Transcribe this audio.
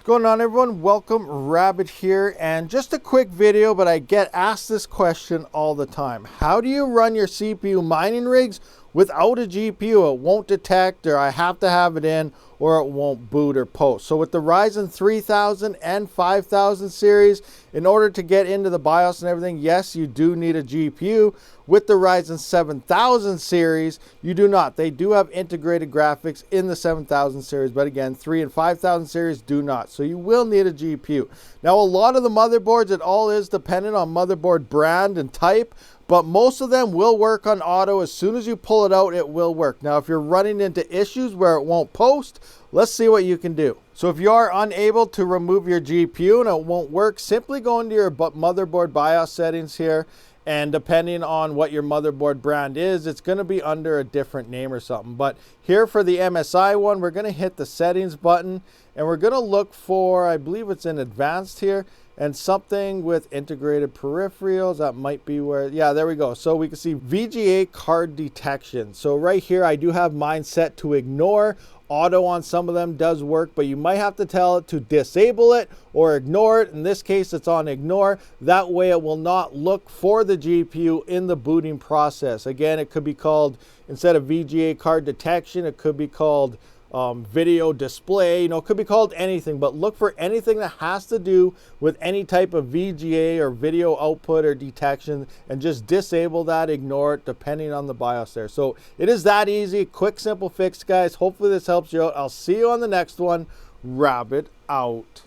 What's going on, everyone? Welcome, Rabid here, and just a quick video, but I get asked this question all the time. How do you run your CPU mining rigs without a GPU? It won't detect, or I have to have it in, or it won't boot or post. So with the Ryzen 3000 and 5000 series, in order to get into the BIOS and everything, yes, you do need a GPU. With the Ryzen 7000 series, you do not. They do have integrated graphics in the 7000 series, but again, 3 and 5000 series do not. So you will need a GPU. Now, a lot of the motherboards, it all is dependent on motherboard brand and type, but most of them will work on auto. As soon as you pull it out, it will work. Now, if you're running into issues where it won't post, let's see what you can do. So if you are unable to remove your GPU and it won't work, simply go into your motherboard BIOS settings here. And depending on what your motherboard brand is, it's going to be under a different name or something. But here for the MSI one, we're going to hit the settings button and we're going to look for, I believe it's in advanced here, and something with integrated peripherals. That might be where, yeah, there we go. So we can see VGA card detection. So right here, I do have mine set to ignore. Auto on some of them does work, but you might have to tell it to disable it or ignore it. In this case, it's on ignore. That way it will not look for the GPU in the booting process. Again, it could be called, instead of VGA card detection, it could be called video display, it could be called anything, but look for anything that has to do with any type of VGA or video output or detection, and just disable that, ignore it, depending on the BIOS there. So it is that easy, quick, simple fix, guys. Hopefully this helps you out. I'll see you on the next one. Rabid out.